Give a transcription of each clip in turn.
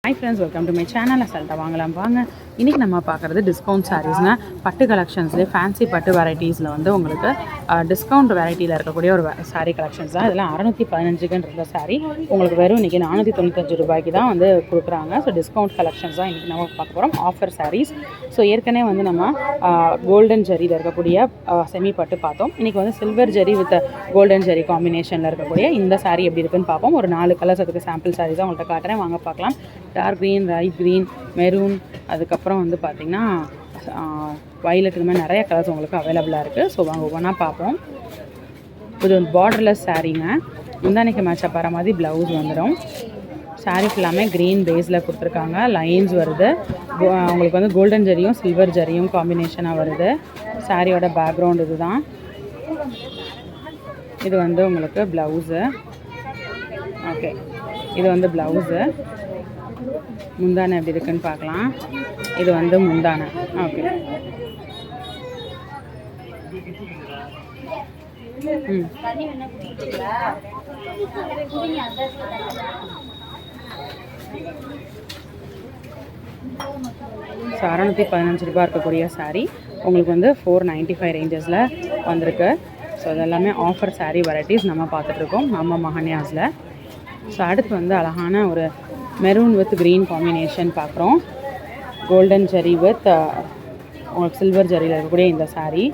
Hi friends, welcome to my channel. அசல்ட்டா வாங்கலாம் வாங்க. இன்றைக்கி நம்ம பார்க்குறது டிஸ்கவுண்ட் சாரீஸ்ங்க. பட்டு கலெக்ஷன்ஸ்லேயே ஃபேன்சி பட்டு வெரைட்டிஸில் வந்து உங்களுக்கு டிஸ்கவுண்ட் வெரைட்டியில் இருக்கக்கூடிய ஒரு சாரீ கலெக்ஷன்ஸ் தான். இதெல்லாம் 615ன்ற சாரீ உங்களுக்கு வெறும் இன்றைக்கி 495 ரூபாய்க்கு தான் வந்து கொடுக்குறாங்க. ஸோ டிஸ்கவுண்ட் கலெக்ஷன்ஸ் தான் இன்றைக்கி நம்ம பார்க்க போகிறோம், ஆஃபர் சாரீஸ். ஸோ ஏற்கனவே வந்து நம்ம கோல்டன் ஜரியில் இருக்கக்கூடிய செமி பட்டு பார்த்தோம். இன்றைக்கி வந்து silver zari with golden zari காம்பினேஷனில் இருக்கக்கூடிய இந்த சாரீ எப்படி இருக்குன்னு பார்ப்போம். ஒரு 4 கலர்ஸ் அதுக்கு சாம்பிள் சாரீஸ் தான் உங்கள்கிட்ட காட்டுறேன், வாங்க பார்க்கலாம். Dark green, light green, maroon, அதுக்கப்புறம் வந்து பார்த்திங்கன்னா வயலட், இந்த மாதிரி நிறைய கலர்ஸ் உங்களுக்கு அவைலபிளாக இருக்குது. ஸோ வாங்க ஒவ்வொன்றா பார்ப்போம். இது வந்து பார்டர்லெஸ் சாரீங்க. முந்தானைக்கு மேட்சப் வர மாதிரி ப்ளவுஸ் வந்துடும். சாரீ ஃபுல்லாமே க்ரீன் பேஸில் கொடுத்துருக்காங்க. லைன்ஸ் வருது. உங்களுக்கு வந்து கோல்டன் ஜரியும் சில்வர் ஜரியும் காம்பினேஷனாக வருது. சாரியோட பேக்ரவுண்ட் இது தான். இது வந்து உங்களுக்கு ப்ளவுஸு. ஓகே, இது வந்து ப்ளவுஸு. முந்தானை எப்படி இருக்குன்னு பார்க்கலாம். இது வந்து முந்தானை. ஓகே, ஸோ 615 ரூபா இருக்கக்கூடிய சாரீ உங்களுக்கு வந்து 495 ரேஞ்சஸில் வந்திருக்கு. ஸோ இதெல்லாமே ஆஃபர் சாரீ வெரைட்டிஸ் நம்ம பார்த்துட்ருக்கோம் நம்ம மஹன்யாஸில். ஸோ அடுத்து வந்து அழகான ஒரு மெரூன் வித் க்ரீன் காம்பினேஷன் பார்க்குறோம். கோல்டன் ஜரி வித் உங்களுக்கு சில்வர் ஜரியில் இருக்கக்கூடிய இந்த சாரீ.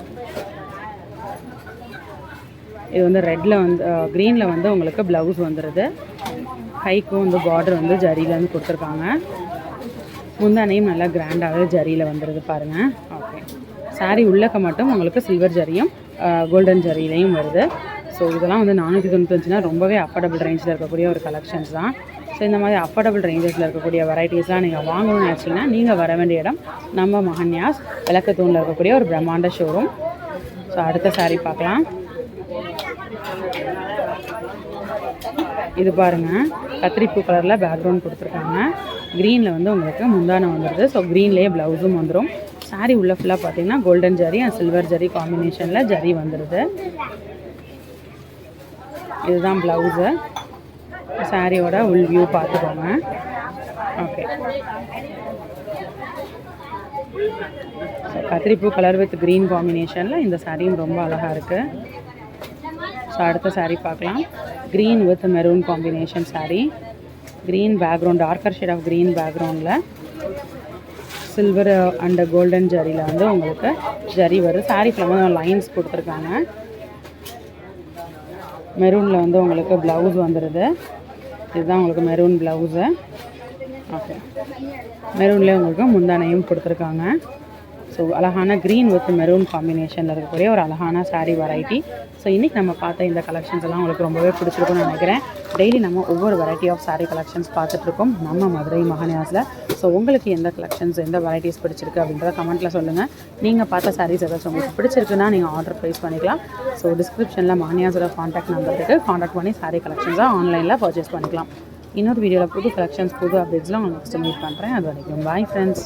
இது வந்து ரெட்டில் வந்து க்ரீனில் வந்து உங்களுக்கு ப்ளவுஸ் வந்துடுது. கைக்கும் வந்து பார்டர் வந்து ஜரியில் வந்து கொடுத்துருக்காங்க. முந்தானையும் நல்லா கிராண்டாகவே ஜரியில் வந்துடுது பாருங்கள். ஓகே, சாரீ உள்ளக்க மட்டும் உங்களுக்கு சில்வர் ஜரியும் கோல்டன் ஜரியிலையும் வருது. ஸோ இதெல்லாம் வந்து 495னா ரொம்பவே அஃபோர்டபுள் ரேஞ்சில் இருக்கக்கூடிய ஒரு கலெக்ஷன்ஸ் தான். ஸோ இந்த மாதிரி அஃபோர்டபுள் ரேஞ்சஸில் இருக்கக்கூடிய வெரைட்டிஸ்லாம் நீங்கள் வாங்கணும்னு நினச்சிங்கன்னா நீங்கள் வர வேண்டிய இடம் நம்ம மஹன்யாஸ் விளக்கத்தூணில் இருக்கக்கூடிய ஒரு பிரம்மாண்ட ஷோரூம். ஸோ அடுத்த சாரீ பார்க்கலாம். இது பாருங்கள், கத்திரிப்பூ கலரில் பேக்ரவுண்ட் கொடுத்துருக்காங்க. க்ரீனில் வந்து உங்களுக்கு முந்தானை வந்துடுது. ஸோ க்ரீன்லேயே ப்ளவுஸும் வந்துடும். சாரீ உள்ள ஃபுல்லாக பார்த்தீங்கன்னா golden zari and silver zari காம்பினேஷனில் ஜரி வந்துடுது. இதுதான் ப்ளவுஸு. சாரியோட உள் வியூ பார்த்துக்கோங்க. ஓகே, ஸோ கத்திரிப்பூ கலர் வித் க்ரீன் காம்பினேஷனில் இந்த சாரியும் ரொம்ப அழகாக இருக்குது. ஸோ அடுத்த சாரீ பார்க்கலாம். Green with maroon combination sari. Green background, darker shade of green பேக்ரவுண்டில் சில்வர் அண்ட் கோல்டன் ஜரியில் வந்து உங்களுக்கு ஜரி வரும். சாரீ ஃபுல்லாக லைன்ஸ் கொடுத்துருக்காங்க. மெரூனில் வந்து உங்களுக்கு ப்ளவுஸ் வந்துடுது. இதுதான் உங்களுக்கு மெரூன் ப்ளவுஸு. ஓகே, மெரூன்லேயே உங்களுக்கு முந்தானையும் கொடுத்துருக்காங்க. ஸோ அழகான க்ரீன் வித் மெரூன் காம்பினேஷனில் இருக்கக்கூடிய ஒரு அழகான சாரீ வெரைட்டி. ஸோ இன்றைக்கி நம்ம பார்த்த இந்த கலெக்ஷன்ஸ் எல்லாம் உங்களுக்கு ரொம்பவே பிடிச்சிருக்குன்னு நினைக்கிறேன். டெய்லி நம்ம ஒவ்வொரு வெரைட்டி ஆஃப் சாரீ கலெக்ஷன்ஸ் பார்த்துட்ருக்கோம் நம்ம மதுரை மஹன்யாஸில். ஸோ உங்களுக்கு எந்த கலெக்ஷன்ஸ், எந்த வெரைட்டிஸ் பிடிச்சிருக்கு அப்படின்றத கமெண்ட்டில் சொல்லுங்கள். நீங்கள் பார்த்த சாரீஸ் ஏதாச்சும் உங்களுக்கு பிடிச்சிருக்குன்னா நீங்கள் ஆர்டர் ப்ளேஸ் பண்ணிக்கலாம். ஸோ டிஸ்கிரிப்ஷனில் மஹன்யாஸோட காண்டாக்ட் நம்பர் இருக்குது. காண்டாக்ட் பண்ணி சாரீ கலெக்ஷன்ஸாக ஆன்லைனில் பர்ச்சேஸ் பண்ணிக்கலாம். இன்னொரு வீடியோவில் புது கலெக்ஷன்ஸ், புது அப்டேட்ஸ்லாம் உங்களுக்கு நெக்ஸ்ட் மீட் பண்ணுறேன். அது வரைக்கும் பாய் ஃப்ரெண்ட்ஸ்.